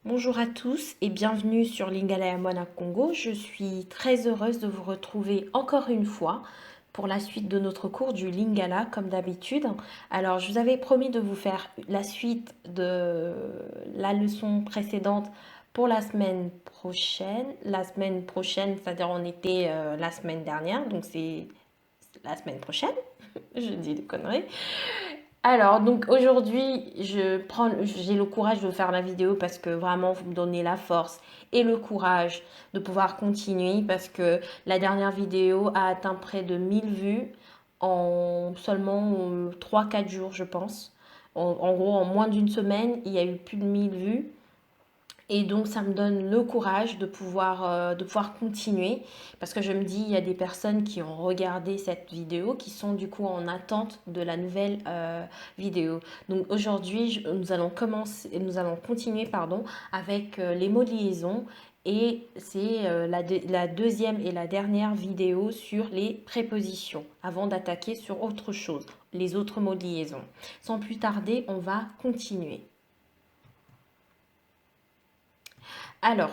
Bonjour à tous et bienvenue sur Lingala et Mona Congo. Je suis très heureuse de vous retrouver encore une fois pour la suite de notre cours du Lingala comme d'habitude. Alors je vous avais promis de vous faire la suite de la leçon précédente pour la semaine prochaine. La semaine prochaine, c'est-à-dire on était la semaine dernière, donc c'est la semaine prochaine. Je dis des conneries. Alors, donc aujourd'hui, j'ai le courage de faire la vidéo parce que vraiment, vous me donnez la force et le courage de pouvoir continuer parce que la dernière vidéo a atteint près de 1000 vues en seulement 3-4 jours, je pense. En gros, en moins d'une semaine, il y a eu plus de 1000 vues. Et donc, ça me donne le courage de pouvoir continuer parce que je me dis, il y a des personnes qui ont regardé cette vidéo qui sont du coup en attente de la nouvelle vidéo. Donc aujourd'hui, nous allons continuer pardon, avec les mots de liaison et c'est la deuxième et la dernière vidéo sur les prépositions avant d'attaquer sur autre chose, les autres mots de liaison. Sans plus tarder, on va continuer. Alors,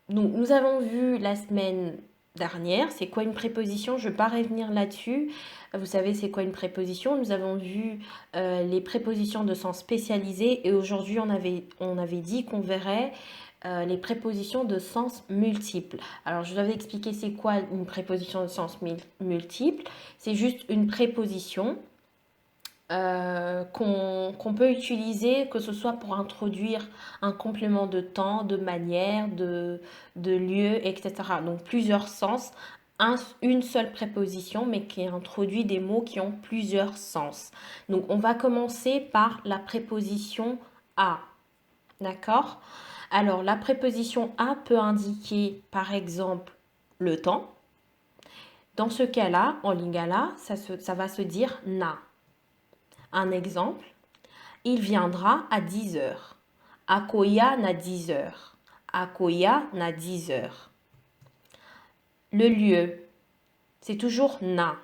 nous avons vu la semaine dernière, c'est quoi une préposition? Je ne vais pas revenir là-dessus. Vous savez, c'est quoi une préposition? Nous avons vu les prépositions de sens spécialisé et aujourd'hui, on avait dit qu'on verrait les prépositions de sens multiple. Alors, je vous avais expliqué c'est quoi une préposition de sens multiple. C'est juste une préposition qu'on peut utiliser, que ce soit pour introduire un complément de temps, de manière, de lieu, etc. Donc plusieurs sens, une seule préposition, mais qui introduit des mots qui ont plusieurs sens. Donc on va commencer par la préposition à. D'accord? Alors la préposition à peut indiquer par exemple le temps. Dans ce cas-là, en lingala, ça va se dire na. Un exemple, il viendra à 10 heures. Akoya na 10 heures. Akoya na 10 heures. Le lieu, c'est toujours na.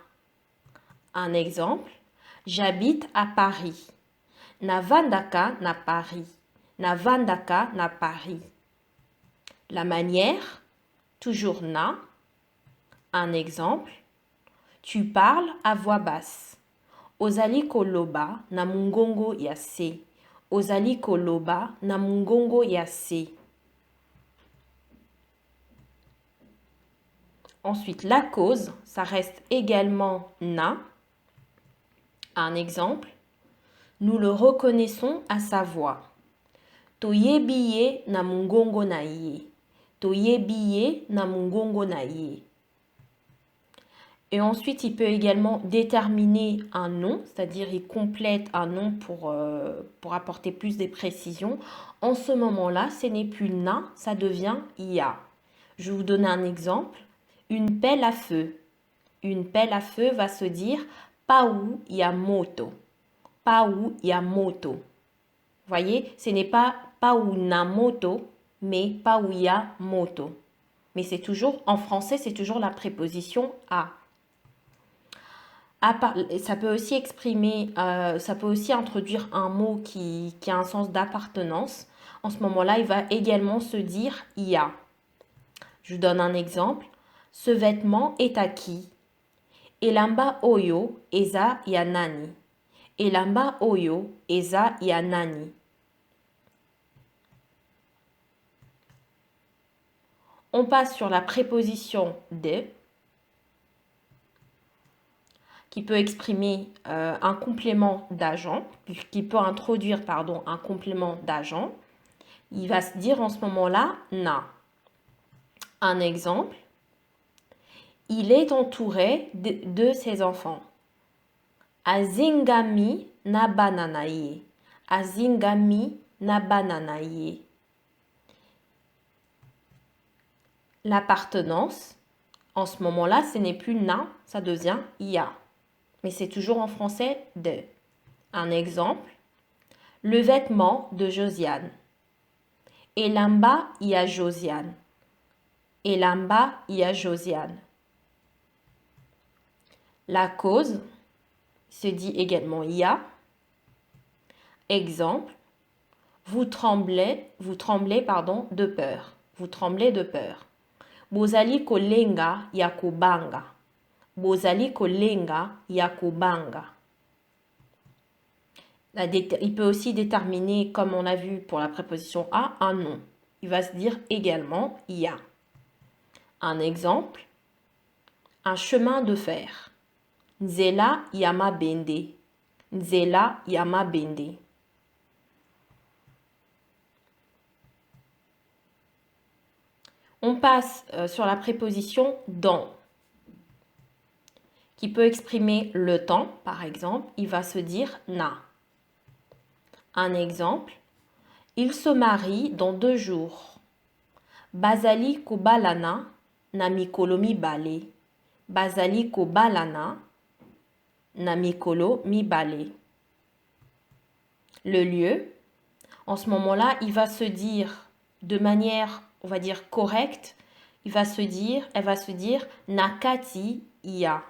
Un exemple, j'habite à Paris. Navandaka na Paris. Navandaka na Paris. La manière, toujours na. Un exemple, tu parles à voix basse. Ozali koloba na mungongo ya se. Ozali koloba na mungongo ya se. Ensuite, la cause, ça reste également na. Un exemple, nous le reconnaissons à sa voix. Toyebiye na mungongo na ye. Toyebiye na mungongo na ye. Et ensuite, il peut également déterminer un nom, c'est-à-dire il complète un nom pour apporter plus de précisions. En ce moment-là, ce n'est plus na, ça devient ya. Je vais vous donner un exemple. Une pelle à feu. Une pelle à feu va se dire pau yamoto. Pau yamoto. Voyez, ce n'est pas pau namoto, mais pau yamoto. Mais c'est toujours, en français, c'est toujours la préposition à. Ça peut aussi exprimer, ça peut aussi introduire un mot qui a un sens d'appartenance. En ce moment-là, il va également se dire ya. Je vous donne un exemple. Ce vêtement est à qui? Elamba oyo eza ya nani? Elamba oyo eza ya nani? On passe sur la préposition de qui peut exprimer un complément d'agent, qui peut introduire pardon, un complément d'agent. Il va se dire en ce moment-là na. Un exemple, il est entouré de ses enfants. Azingami na bananaye. Azingami na bananaye. L'appartenance, en ce moment-là, ce n'est plus na, ça devient ya. Mais c'est toujours en français de. Un exemple, le vêtement de Josiane. Elamba ya Josiane. Elamba ya Josiane. La cause se dit également ya. Exemple, pardon, de peur. Vous tremblez de peur. Bozali kolenga ya kobanga. Bozali kolenga ya kobanga. Il peut aussi déterminer, comme on a vu pour la préposition à, un nom. Il va se dire également ya. Un exemple, un chemin de fer. Nzela yama bende. Nzela yama bende. On passe sur la préposition dans, qui peut exprimer le temps, par exemple. Il va se dire na. Un exemple, il se marie dans 2 jours. Bazali kobalana na mikolo mibale. Bazali kobalana na mikolo mibale. Le lieu, en ce moment-là, il va se dire de manière, on va dire, correcte. Elle va se dire nakati ya.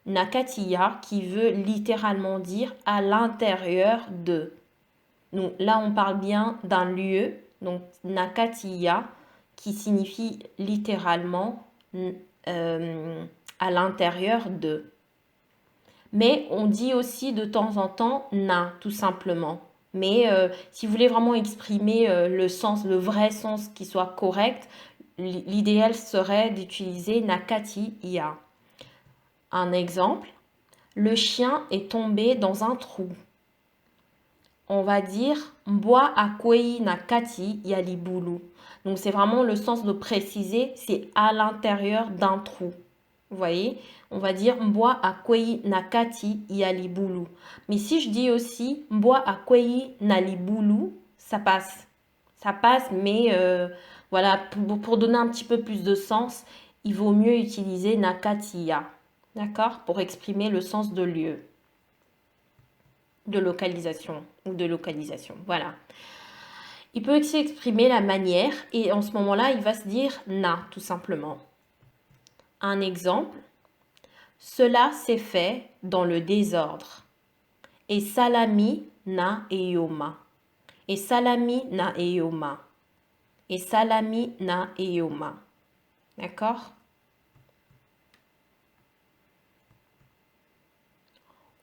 Nakatiya qui veut littéralement dire à l'intérieur de. Donc là, on parle bien d'un lieu, donc nakatiya qui signifie littéralement à l'intérieur de. Mais on dit aussi de temps en temps na, tout simplement. Mais si vous voulez vraiment exprimer le sens, le vrai sens qui soit correct, l'idéal serait d'utiliser nakatiya. Un exemple, le chien est tombé dans un trou. On va dire mbwa akwei nakati yalibulu. Donc c'est vraiment le sens de préciser, c'est à l'intérieur d'un trou. Vous voyez, on va dire mbwa akwei nakati yalibulu. Mais si je dis aussi mbwa akwei nalibulu, ça passe. Ça passe, mais voilà, pour donner un petit peu plus de sens, il vaut mieux utiliser nakatiya. D'accord? Pour exprimer le sens de lieu, de localisation ou de localisation. Voilà. Il peut aussi exprimer la manière et en ce moment-là, il va se dire na, tout simplement. Un exemple, cela s'est fait dans le désordre. Et salami na eyoma. Et salami na eyoma. Et salami na eyoma. D'accord?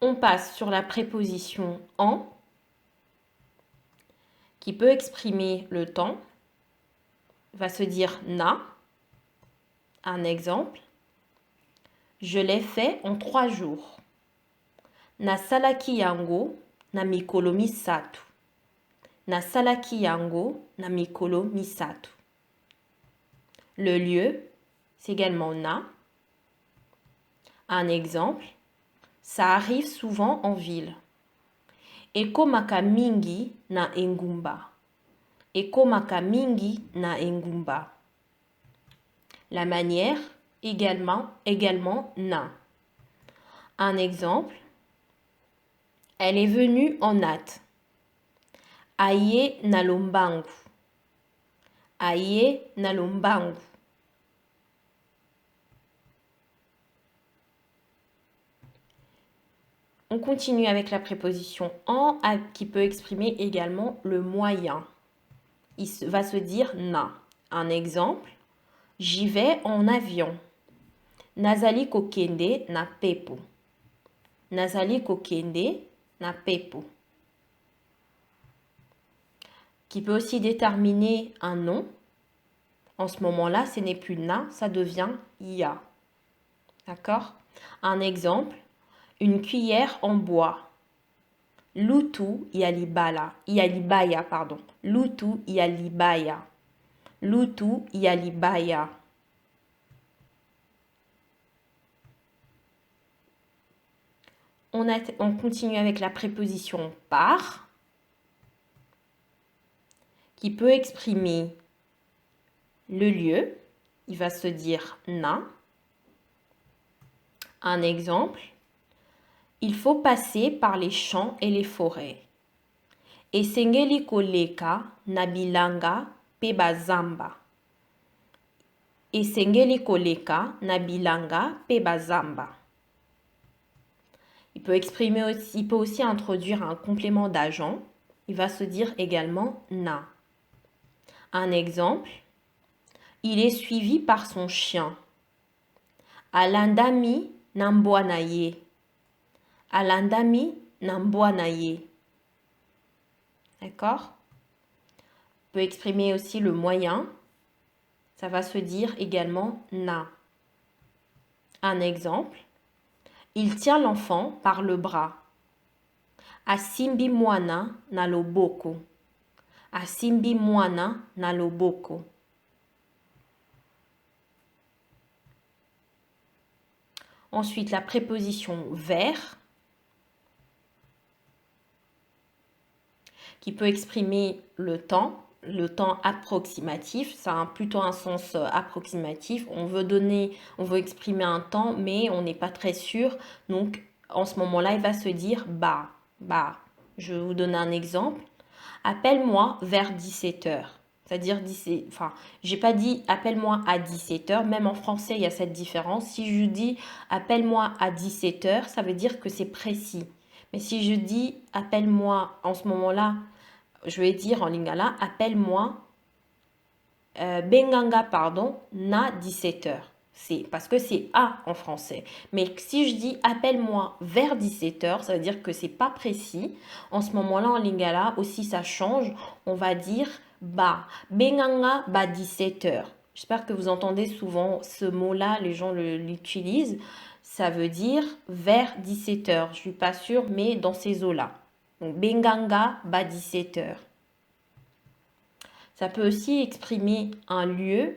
On passe sur la préposition en, qui peut exprimer le temps. Va se dire na. Un exemple. Je l'ai fait en 3 jours. Na salaki yango na mikolo misatu. Na salaki yango na mikolo misatu. Le lieu, c'est également na. Un exemple. Ça arrive souvent en ville. Ekomaka mingi na engumba. Ekomaka mingi na engumba. La manière, également na. Un exemple. Elle est venue en hâte. Aye na lombangu. Aye na lombangu. On continue avec la préposition en qui peut exprimer également le moyen. Il va se dire na. Un exemple, j'y vais en avion. Nazali kokende na pepo. Nazali kokende na pepo. Qui peut aussi déterminer un nom. En ce moment-là, ce n'est plus na, ça devient ya. D'accord? Un exemple, une cuillère en bois. Lutu yalibaya, pardon. Lutu yalibaya. Lutu yalibaya. On continue avec la préposition par, qui peut exprimer le lieu. Il va se dire na. Un exemple. Il faut passer par les champs et les forêts. Esengeli koleka na bilanga pe bazamba. Esengeli koleka na bilanga pe bazamba. Il peut aussi introduire un complément d'agent. il va se dire également na. Un exemple, il est suivi par son chien. Alandami nambwanaye. Alandami nambwanaye. D'accord? On peut exprimer aussi le moyen. Ça va se dire également na. Un exemple, il tient l'enfant par le bras. Asimbi mwana na loboko. Asimbi mwana na loboko. Ensuite, la préposition vers qui peut exprimer le temps approximatif. Ça a plutôt un sens approximatif. On veut exprimer un temps, mais on n'est pas très sûr. Donc, en ce moment-là, il va se dire bah. Je vais vous donner un exemple. Appelle-moi vers 17h. C'est-à-dire, j'ai pas dit appelle-moi à 17h. Même en français, il y a cette différence. Si je dis appelle-moi à 17h, ça veut dire que c'est précis. Mais si je dis appelle-moi en ce moment-là, je vais dire en lingala appelle-moi benganga, na 17h. C'est parce que c'est à en français. Mais si je dis appelle-moi vers 17h, ça veut dire que c'est pas précis. En ce moment-là, en lingala aussi, ça change. On va dire ba. Benganga ba 17h. J'espère que vous entendez souvent ce mot-là, les gens l'utilisent. Ça veut dire vers 17h. Je suis pas sûre, mais dans ces eaux-là. Donc, benganga ba 17h. Ça peut aussi exprimer un lieu.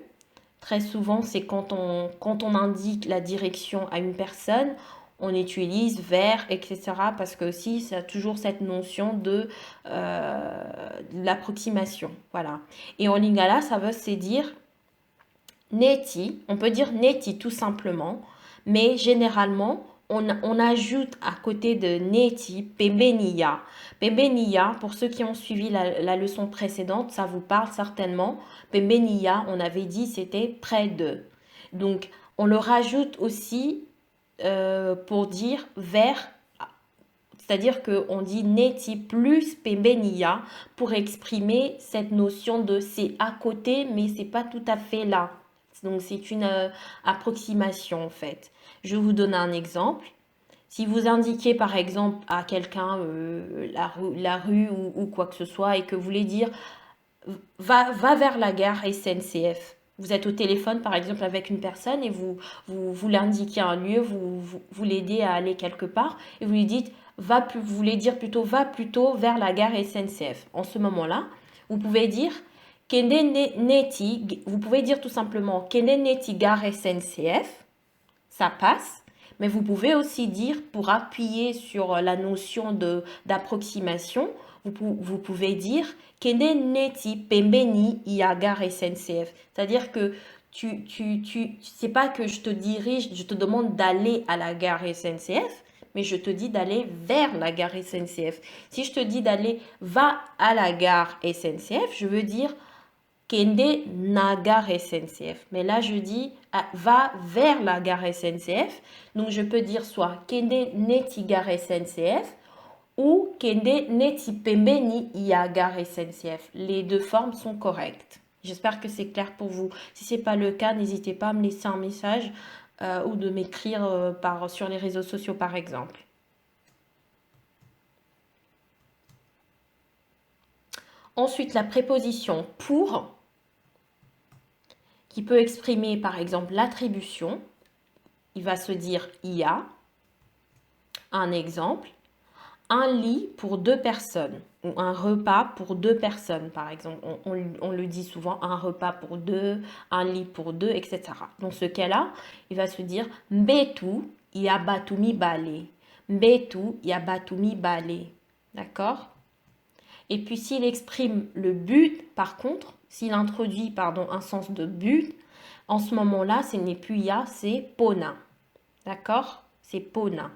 Très souvent, c'est quand on indique la direction à une personne, on utilise vers, etc. Parce que aussi, ça a toujours cette notion de l'approximation. Voilà. Et en lingala, ça veut se dire neti. On peut dire neti tout simplement. Mais généralement, on ajoute à côté de neti, pembeniya. Pembeniya, pour ceux qui ont suivi la leçon précédente, ça vous parle certainement. Pembeniya, on avait dit c'était près de. Donc, on le rajoute aussi pour dire vers, c'est-à-dire qu'on dit neti plus pembeniya pour exprimer cette notion de c'est à côté, mais c'est pas tout à fait là. Donc, c'est une approximation en fait. Je vais vous donner un exemple. Si vous indiquez par exemple à quelqu'un la rue ou quoi que ce soit et que vous voulez dire va vers la gare SNCF. Vous êtes au téléphone par exemple avec une personne et vous l'indiquez un lieu, vous l'aidez à aller quelque part et vous lui dites va plutôt vers la gare SNCF. En ce moment-là, vous pouvez dire vous pouvez dire tout simplement Kende neti gare SNCF, ça passe. Mais vous pouvez aussi dire, pour appuyer sur la notion d'approximation, vous pouvez dire Kende neti pembeni ia gare SNCF. C'est-à-dire que c'est pas que je te demande d'aller à la gare SNCF, mais je te dis d'aller vers la gare SNCF. Si je te dis d'aller va à la gare SNCF, je veux dire Kende na gare SNCF. Mais là, je dis va vers la gare SNCF. Donc, je peux dire soit Kende neti gare SNCF ou Kende neti pembeni ia gare SNCF. Les deux formes sont correctes. J'espère que c'est clair pour vous. Si ce n'est pas le cas, n'hésitez pas à me laisser un message ou de m'écrire sur les réseaux sociaux par exemple. Ensuite, la préposition pour, qui peut exprimer par exemple l'attribution. Il va se dire IA. Un exemple, un lit pour 2 personnes ou un repas pour 2 personnes par exemple. On le dit souvent, un repas pour 2, un lit pour 2, etc. Dans ce cas-là, il va se dire mbetu yabatumi bale. Mbetu yabatumi bale. D'accord? Et puis s'il exprime le but, par contre, s'il introduit un sens de but, en ce moment-là, ce n'est plus ya, c'est pona. D'accord? C'est pona.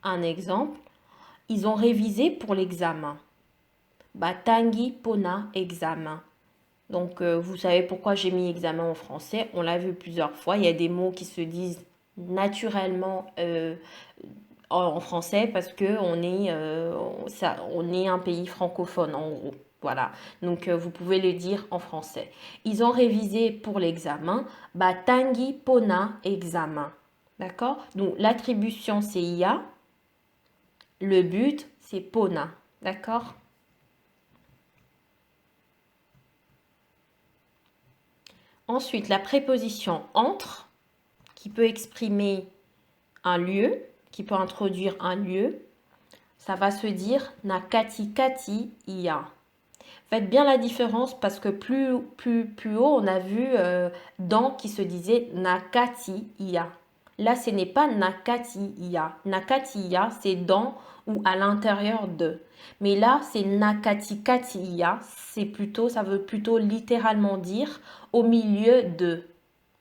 Un exemple, ils ont révisé pour l'examen. Batangi pona examen. Donc, vous savez pourquoi j'ai mis examen en français. On l'a vu plusieurs fois. Il y a des mots qui se disent naturellement en français parce que on est un pays francophone en gros. Voilà, donc vous pouvez le dire en français. Ils ont révisé pour l'examen. Batangi pona examen. D'accord? Donc l'attribution c'est ia, le but c'est pona. D'accord? Ensuite, la préposition entre, qui peut exprimer un lieu, qui peut introduire un lieu, ça va se dire nakati kati ia. Faites bien la différence parce que plus haut, on a vu dans qui se disait nakati ia. Là, ce n'est pas nakati ia. Nakati ia, c'est dans ou à l'intérieur de. Mais là, c'est nakati kati ia. C'est plutôt, ça veut plutôt littéralement dire au milieu de.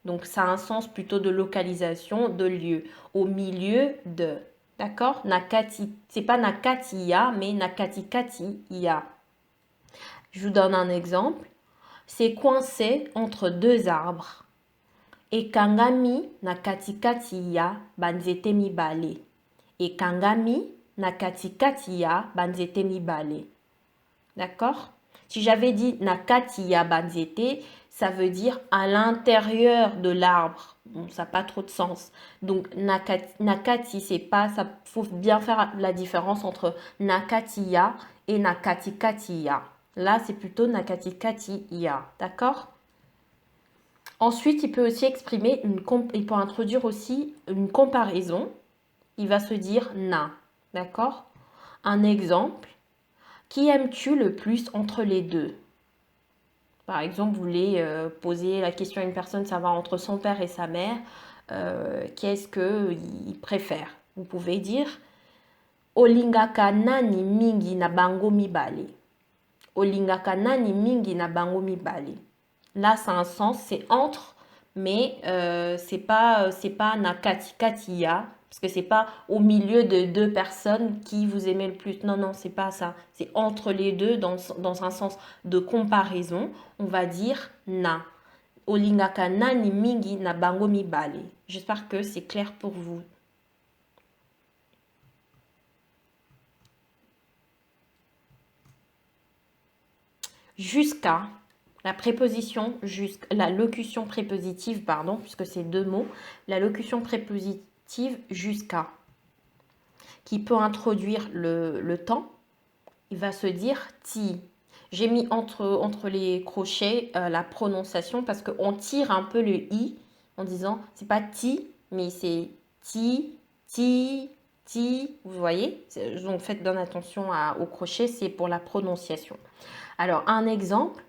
Donc, ça a un sens plutôt de localisation, de lieu. Au milieu de. D'accord? Nakati, c'est pas nakati ia, mais nakati kati ia. Je vous donne un exemple. C'est coincé entre deux arbres. Et kangami na katikati ya banzete mibale. Et kangami na katikati ya banzete mibale. D'accord? Si j'avais dit na kati ya banzete, ça veut dire à l'intérieur de l'arbre. Bon, ça n'a pas trop de sens. Donc nakati, c'est pas, ça faut bien faire la différence entre nakatiya et nakatikatiya. Là, c'est plutôt nakatikatiya. D'accord? Ensuite, il peut aussi exprimer il peut introduire aussi une comparaison. Il va se dire na. D'accord? Un exemple. Qui aimes-tu le plus entre les deux? Par exemple, vous voulez poser la question à une personne, ça va entre son père et sa mère. Qu'est-ce qu'il préfère? Vous pouvez dire Olingaka nani mingi na bango mibale. Olingaka nani mingi na bango mibale. Là, ça a un sens, c'est entre, mais c'est pas nakati katiya, parce que c'est pas au milieu de deux personnes qui vous aimez le plus. Non, non, c'est pas ça. C'est entre les deux dans un sens de comparaison. On va dire na. Olingaka nani mingi na bango mibale. J'espère que c'est clair pour vous. Jusqu'à, la préposition, la locution prépositive, pardon, puisque c'est deux mots, la locution prépositive jusqu'à, qui peut introduire le temps, il va se dire ti. J'ai mis entre les crochets la prononciation parce qu'on tire un peu le i en disant, c'est pas ti, mais c'est ti, ti, ti, vous voyez? Donc faites bien attention au crochet, c'est pour la prononciation. Alors, un exemple,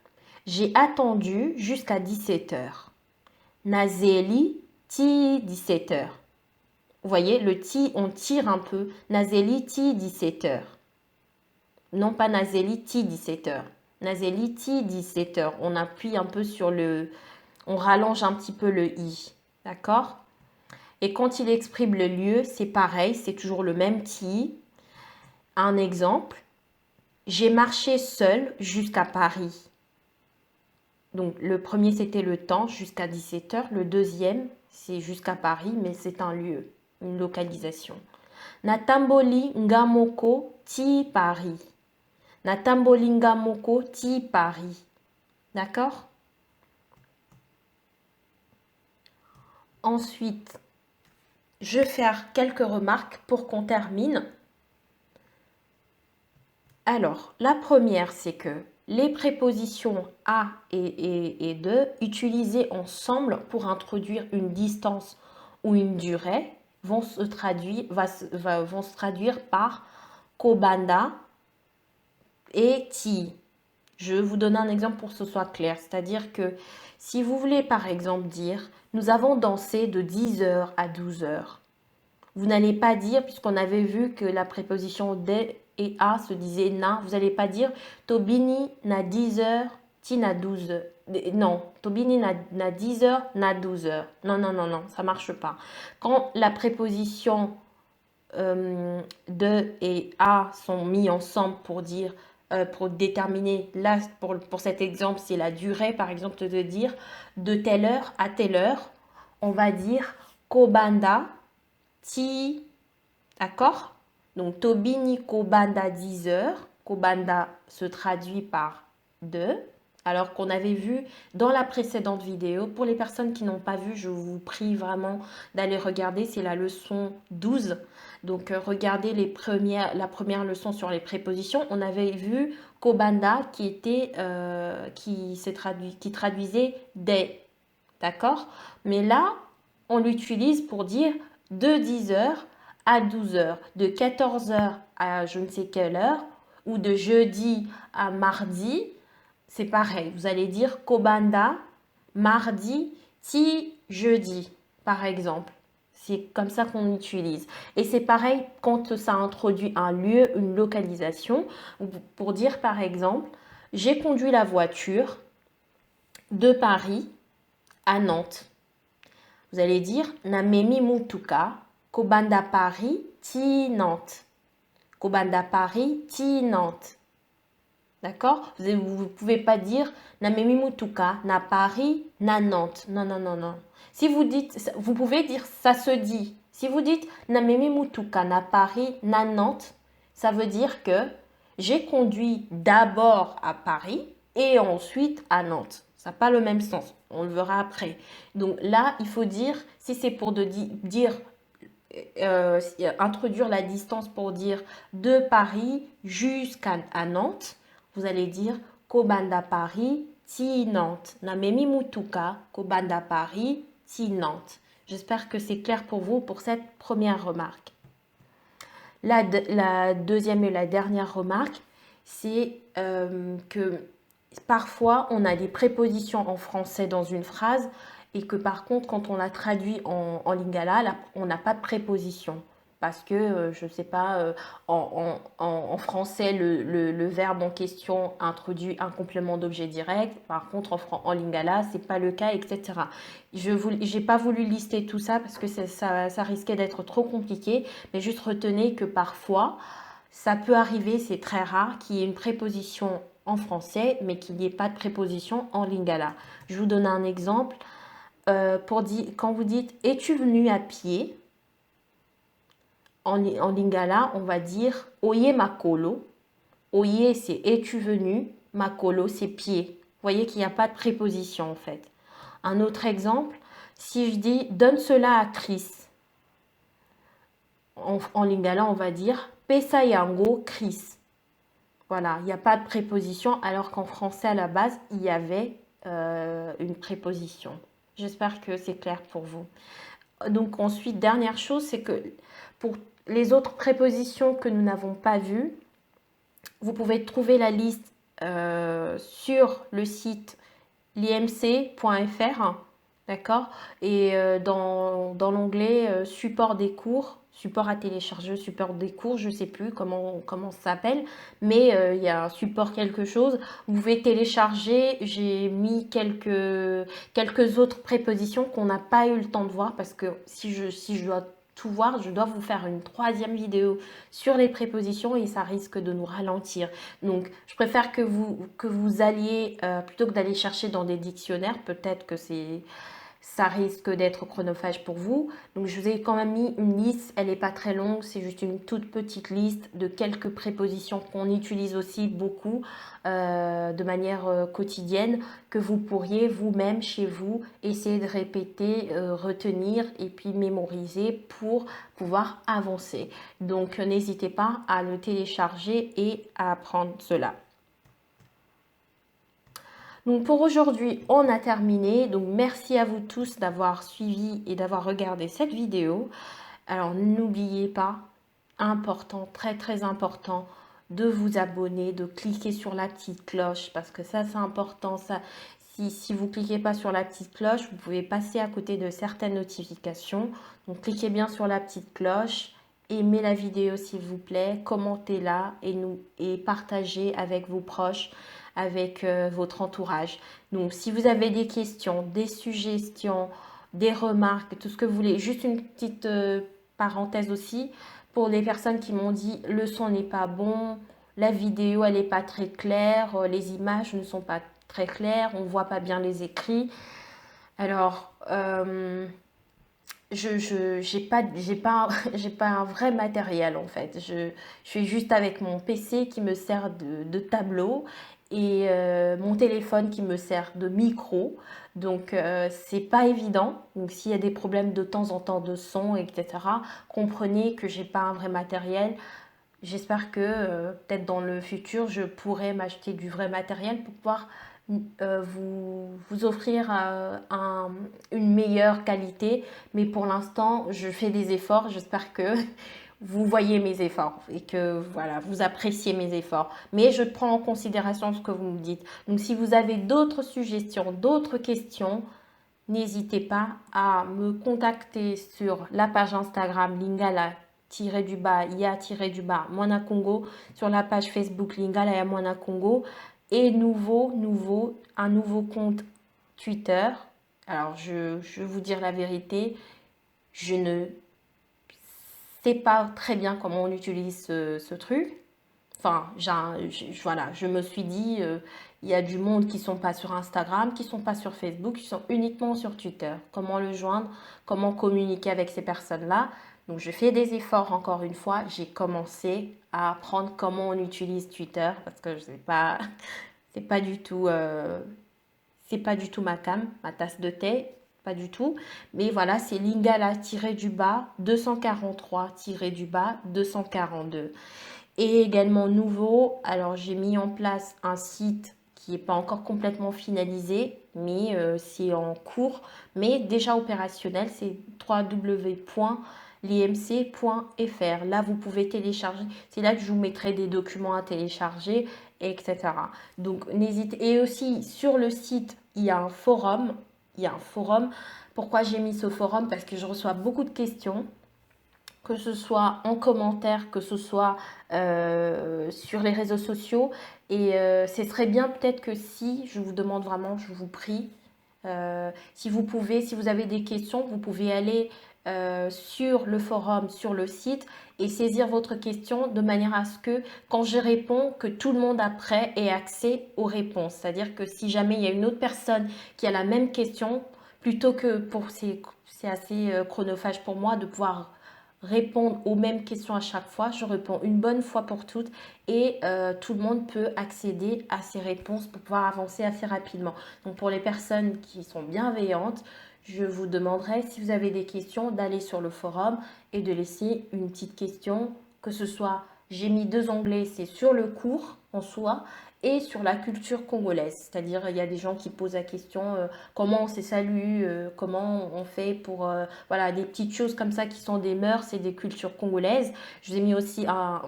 j'ai attendu jusqu'à 17h. Nazeli ti 17h. Vous voyez, le ti, on tire un peu. Nazeli ti 17h. Non pas Nazeli ti 17h. Nazeli ti 17h. On appuie un peu sur on rallonge un petit peu le i. D'accord? Et quand il exprime le lieu, c'est pareil, c'est toujours le même ti. Un exemple, j'ai marché seul jusqu'à Paris. Donc le premier c'était le temps jusqu'à 17h, le deuxième c'est jusqu'à Paris mais c'est un lieu, une localisation. Natamboli ngamoko ti Paris. Natamboli ngamoko ti Paris. D'accord? Ensuite, je vais faire quelques remarques pour qu'on termine. Alors, la première c'est que les prépositions à et de, utilisées ensemble pour introduire une distance ou une durée, vont se traduire par kobanda et ti. Je vais vous donner un exemple pour que ce soit clair. C'est-à-dire que si vous voulez par exemple dire « Nous avons dansé de 10h à 12h », vous n'allez pas dire, puisqu'on avait vu que la préposition de et a se disait na, vous n'allez pas dire Tobini na 10h, ti na 12h. Non, Tobini na 10h, na 12h. Non, non, non, non, ça ne marche pas. Quand la préposition de et a sont mis ensemble pour dire, pour déterminer, là, pour cet exemple, c'est la durée, par exemple, de dire de telle heure à telle heure, on va dire Kobanda ti D'accord? Donc, Tobini Kobanda 10 heures. Kobanda se traduit par 2. Alors qu'on avait vu dans la précédente vidéo. Pour les personnes qui n'ont pas vu, je vous prie vraiment d'aller regarder. C'est la leçon 12. Donc, regardez la première leçon sur les prépositions. On avait vu Kobanda qui traduisait des. D'accord? Mais là, on l'utilise pour dire de 10 heures à 12 heures, de 14 heures à je ne sais quelle heure, ou de jeudi à mardi. C'est pareil. Vous allez dire Kobanda, mardi, ti, jeudi, par exemple. C'est comme ça qu'on utilise. Et c'est pareil quand ça introduit un lieu, une localisation, pour dire par exemple, j'ai conduit la voiture de Paris à Nantes. Vous allez dire Namemi Mutuka, Kobanda Paris, ti Nantes. Kobanda Paris, ti Nantes. D'accord? Vous ne pouvez pas dire Namemi Mutuka, na Paris, na Nantes. Non, non, non, non. Si vous dites, vous pouvez dire ça se dit. Si vous dites Namemi Mutuka, na Paris, na Nantes, ça veut dire que j'ai conduit d'abord à Paris et ensuite à Nantes. Ça n'a pas le même sens. On le verra après. Donc là, il faut dire, si c'est pour dire introduire la distance pour dire de Paris jusqu'à Nantes, vous allez dire Kobanda Paris, ti Nantes. Namemi Mutuka, Kobanda Paris, ti Nantes. J'espère que c'est clair pour vous pour cette première remarque. La deuxième et la dernière remarque, c'est que parfois on a des prépositions en français dans une phrase et que par contre quand on la traduit en lingala, là, on n'a pas de préposition. Parce que, je ne sais pas, en français, le verbe en question introduit un complément d'objet direct. Par contre, en lingala, ce n'est pas le cas, etc. Je n'ai pas voulu lister tout ça parce que ça risquait d'être trop compliqué. Mais juste retenez que parfois, ça peut arriver, c'est très rare, qu'il y ait une préposition en français, mais qu'il n'y ait pas de préposition en lingala. Je vous donne un exemple. Quand vous dites « Es-tu venu à pied ?» En lingala, on va dire Oye makolo. Oye, c'est es-tu venu? Makolo, c'est pied. Vous voyez qu'il n'y a pas de préposition en fait. Un autre exemple, si je dis donne cela à Chris. En lingala, on va dire Pesa yango Chris. Voilà, il n'y a pas de préposition alors qu'en français à la base, il y avait une préposition. J'espère que c'est clair pour vous. Donc ensuite, dernière chose, c'est que pour les autres prépositions que nous n'avons pas vues, vous pouvez trouver la liste sur le site l'imc.fr, d'accord? Et dans l'onglet support des cours, support à télécharger, support des cours, je ne sais plus comment ça s'appelle, mais il y a un support quelque chose. Vous pouvez télécharger, j'ai mis quelques autres prépositions qu'on n'a pas eu le temps de voir parce que si je dois tout voir, je dois vous faire une troisième vidéo sur les prépositions et ça risque de nous ralentir. Donc, je préfère que vous alliez, plutôt que d'aller chercher dans des dictionnaires, peut-être que ça risque d'être chronophage pour vous. Donc, je vous ai quand même mis une liste, elle n'est pas très longue, c'est juste une toute petite liste de quelques prépositions qu'on utilise aussi beaucoup de manière quotidienne, que vous pourriez vous-même chez vous essayer de répéter, retenir et puis mémoriser pour pouvoir avancer. Donc, n'hésitez pas à le télécharger et à apprendre cela. Donc pour aujourd'hui, on a terminé. Donc merci à vous tous d'avoir suivi et d'avoir regardé cette vidéo. Alors n'oubliez pas, important, très très important, de vous abonner, de cliquer sur la petite cloche parce que ça c'est important. Si vous ne cliquez pas sur la petite cloche, vous pouvez passer à côté de certaines notifications. Donc cliquez bien sur la petite cloche. Aimez la vidéo s'il vous plaît, commentez-la et partagez avec vos proches, avec votre entourage. Donc, si vous avez des questions, des suggestions, des remarques, tout ce que vous voulez, juste une petite parenthèse aussi, pour les personnes qui m'ont dit le son n'est pas bon, la vidéo elle n'est pas très claire, les images ne sont pas très claires, on ne voit pas bien les écrits. Alors, j'ai pas un vrai matériel en fait. Je suis juste avec mon PC qui me sert de tableau et mon téléphone qui me sert de micro. Donc c'est pas évident. Donc s'il y a des problèmes de temps en temps de son, etc., comprenez que j'ai pas un vrai matériel. J'espère que peut-être dans le futur, je pourrai m'acheter du vrai matériel pour pouvoir vous offrir une meilleure qualité. Mais pour l'instant, je fais des efforts. J'espère que vous voyez mes efforts et que voilà, vous appréciez mes efforts. Mais je prends en considération ce que vous me dites. Donc si vous avez d'autres suggestions, d'autres questions, n'hésitez pas à me contacter sur la page Instagram Lingala-du-bas, ya-du-bas, Mwana Congo, sur la page Facebook Lingala ya Mwana Congo, et un nouveau compte Twitter. Alors, je vais vous dire la vérité, je ne sais pas très bien comment on utilise ce truc. Enfin, voilà, je me suis dit, il y a du monde qui sont pas sur Instagram, qui sont pas sur Facebook, qui sont uniquement sur Twitter. Comment le joindre, comment communiquer avec ces personnes-là. Donc, je fais des efforts encore une fois. J'ai commencé à apprendre comment on utilise Twitter parce que je sais pas, c'est pas du tout, c'est pas du tout ma cam, ma tasse de thé, pas du tout. Mais voilà, c'est Lingala-du-bas 243-du-bas 242. Et également nouveau, alors j'ai mis en place un site qui n'est pas encore complètement finalisé, mais c'est en cours, mais déjà opérationnel, c'est www.limc.fr. Là, vous pouvez télécharger, c'est là que je vous mettrai des documents à télécharger, etc. Donc, n'hésitez, et aussi sur le site, il y a un forum, il y a un forum. Pourquoi j'ai mis ce forum? Parce que je reçois beaucoup de questions, que ce soit en commentaire, que ce soit sur les réseaux sociaux. Et ce serait bien peut-être que si, je vous demande vraiment, je vous prie, si vous pouvez, si vous avez des questions, vous pouvez aller sur le forum, sur le site et saisir votre question de manière à ce que quand je réponds, que tout le monde après ait accès aux réponses. C'est-à-dire que si jamais il y a une autre personne qui a la même question, plutôt que c'est assez chronophage pour moi de pouvoir répondre aux mêmes questions à chaque fois. Je réponds une bonne fois pour toutes et tout le monde peut accéder à ces réponses pour pouvoir avancer assez rapidement. Donc pour les personnes qui sont bienveillantes, je vous demanderai, si vous avez des questions, d'aller sur le forum et de laisser une petite question, que ce soit, j'ai mis deux onglets, c'est sur le cours en soi et sur la culture congolaise. C'est-à-dire, il y a des gens qui posent la question comment on s'est salué, comment on fait pour voilà, des petites choses comme ça qui sont des mœurs et des cultures congolaises. Je vous ai mis aussi un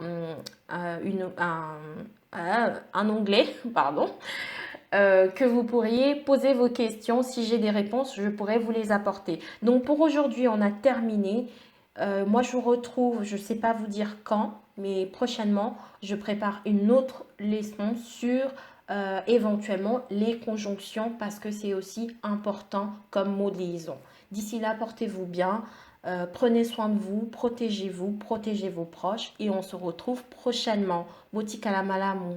onglet, pardon, que vous pourriez poser vos questions. Si j'ai des réponses, je pourrais vous les apporter. Donc pour aujourd'hui, on a terminé. Moi, je vous retrouve, je ne sais pas vous dire quand, mais prochainement, je prépare une autre leçon sur éventuellement les conjonctions parce que c'est aussi important comme mot de liaison. D'ici là, portez-vous bien, prenez soin de vous, protégez vos proches et on se retrouve prochainement. Botika la malamu.